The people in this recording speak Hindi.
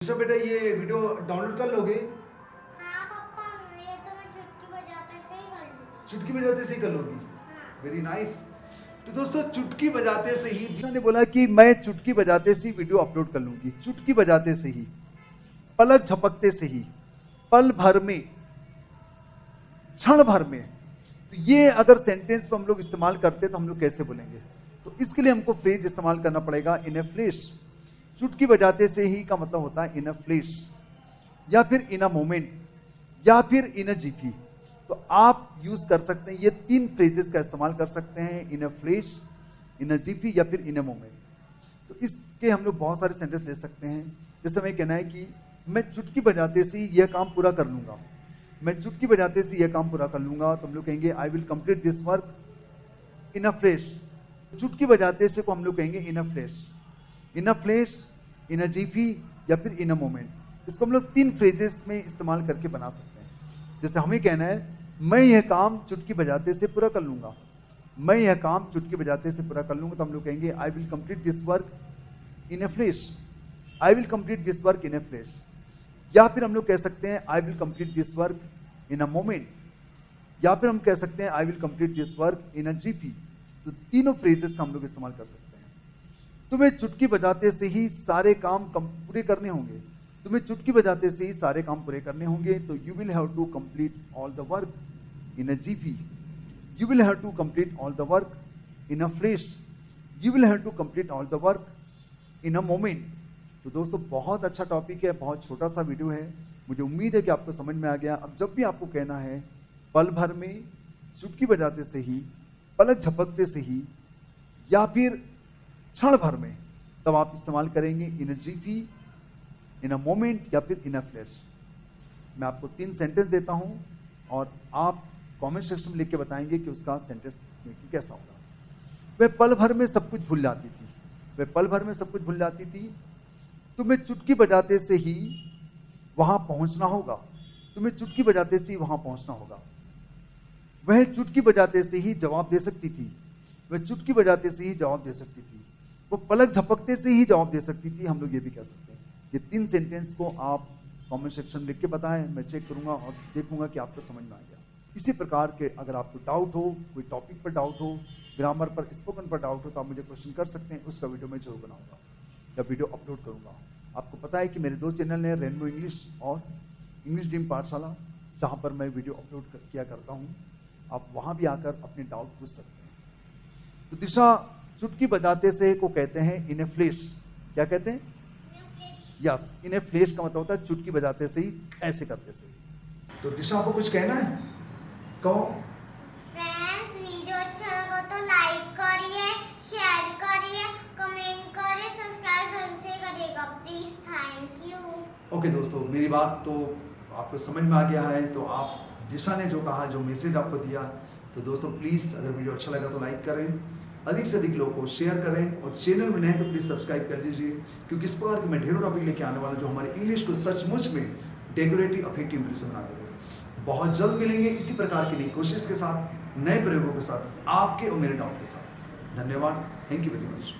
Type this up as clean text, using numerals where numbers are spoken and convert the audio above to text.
ऋषभ बेटा ये वीडियो डाउनलोड कर लोगे? हाँ पापा, ये तो मैं चुटकी बजाते से ही कर लूँगी। चुटकी बजाते से ही कर लोगी? हाँ। Very nice. तो दोस्तों चुटकी बजाते से ही दिशा ने बोला कि मैं चुटकी बजाते से ही वीडियो अपलोड कर लूंगी। चुटकी बजाते से ही, पलक झपकते से ही, पल भर में, क्षण भर में। तो ये अगर सेंटेंस पे हम लोग इस्तेमाल करते तो हम लोग कैसे बोलेंगे? तो इसके लिए हमको फ्रेज इस्तेमाल करना पड़ेगा इन ए फ्लैश। चुटकी बजाते से ही का मतलब होता है इन अ फ्लैश, या फिर इन अ मोमेंट, या फिर इन अ जीपी। तो आप यूज कर सकते हैं, ये तीन फ्रेजेस का इस्तेमाल कर सकते हैं, इन a flash, in a jiffy या फिर इन अ मोमेंट। तो इसके हम लोग बहुत सारे सेंटेंस ले सकते हैं। जैसे मैं कहना है कि मैं चुटकी बजाते से ही यह काम पूरा कर लूंगा, मैं चुटकी बजाते से यह काम पूरा कर लूंगा। तो हम लोग कहेंगे I will complete this work in a flash. चुटकी बजाते से को हम लोग कहेंगे in a flash, in a flash, in a jiffy या फिर इन अ मोमेंट। इसको हम लोग तीन फ्रेजेस में इस्तेमाल करके बना सकते हैं। जैसे हमें कहना है मैं यह काम चुटकी बजाते से पूरा कर लूंगा, मैं यह काम चुटकी बजाते से पूरा कर लूंगा। तो हम लोग कहेंगे I will complete this work in a flash, I will complete this work in a flash. या फिर हम लोग कह सकते हैं आई will complete this work in a moment, या फिर हम कह सकते हैं आई will complete this work in a GP. तो तीनों फ्रेजेस का हम लोग इस्तेमाल कर सकते हैं। तुम्हें चुटकी बजाते से ही सारे काम पूरे करने होंगे, तुम्हें चुटकी बजाते से ही सारे काम पूरे करने होंगे। तो you will have to complete all the work in a jiffy, you will have to complete all the work in a flash, you will have to complete all the work in a moment. तो दोस्तों बहुत अच्छा टॉपिक है, बहुत छोटा सा वीडियो है। मुझे उम्मीद है कि आपको समझ में आ गया। अब जब भी आपको कहना है पल भर में, चुटकी बजाते से ही, पलक झपकते से ही, या फिर क्षण भर में, तब आप इस्तेमाल करेंगे इन a GP, in a moment या फिर इन अ फ्लैश। मैं आपको तीन सेंटेंस देता हूं और आप कमेंट सेक्शन में लिख के बताएंगे कि उसका सेंटेंस मेकिंग कैसा होगा। वह पल भर में सब कुछ भूल जाती थी, वह पल भर में सब कुछ भूल जाती थी। तुम्हें चुटकी बजाते से ही वहां पहुंचना होगा, तुम्हें चुटकी बजाते से ही वहां पहुंचना होगा। वह चुटकी बजाते से ही जवाब दे सकती थी, वह चुटकी बजाते से ही जवाब दे सकती थी। वो पलक झपकते से ही जवाब दे सकती थी, हम लोग ये भी कह सकते हैं। ये तीन सेंटेंस को आप कमेंट सेक्शन में लिख के बताएं, मैं चेक करूंगा और देखूंगा कि आपको समझ में आ गया। इसी प्रकार के अगर आपको डाउट हो, कोई टॉपिक पर डाउट हो, ग्रामर पर, स्पोकन पर डाउट हो, तो आप मुझे क्वेश्चन कर सकते हैं। उसका वीडियो मैं जरूर बनाऊंगा या वीडियो अपलोड करूंगा। आपको पता है कि मेरे दो चैनल हैं, रेनबो इंग्लिश और इंग्लिश ड्रीम पाठशाला, जहां पर मैं वीडियो अपलोड किया करता हूं। आप वहां भी आकर अपने डाउट पूछ सकते हैं। तो दिशा चुटकी बजाते से को कहते हैं इन ए फ्लैश। क्या कहते हैं? यस, इन ए फ्लैश का मतलब होता है चुटकी बजाते से ही, ऐसे करते से। तो दिशा आपको कुछ कहना है? कहो। फ्रेंड्स, वीडियो अच्छा लगा तो लाइक करिए, शेयर करिए, कमेंट करिए, सब्सक्राइब जरूर से करिएगा प्लीज। Thank you. ओके दोस्तों, मेरी बात तो आपको समझ में आ गया है। तो आप दिशा ने जो कहा, जो मैसेज आपको दिया, तो दोस्तों प्लीज़ अगर वीडियो अच्छा लगा तो लाइक करें, अधिक से अधिक लोगों को शेयर करें, और चैनल में नए तो प्लीज़ सब्सक्राइब कर लीजिए, क्योंकि इस प्रकार के मैं ढेरों टॉपिक लेके आने वाला जो हमारे इंग्लिश को सचमुच में डेकोरेटिव अफेक्टिव इंग्लिश बना देंगे। बहुत जल्द मिलेंगे इसी प्रकार की नई कोशिश के साथ, नए प्रयोगों के साथ, आपके और मेरे डाउट के साथ। धन्यवाद, थैंक यू वेरी मच।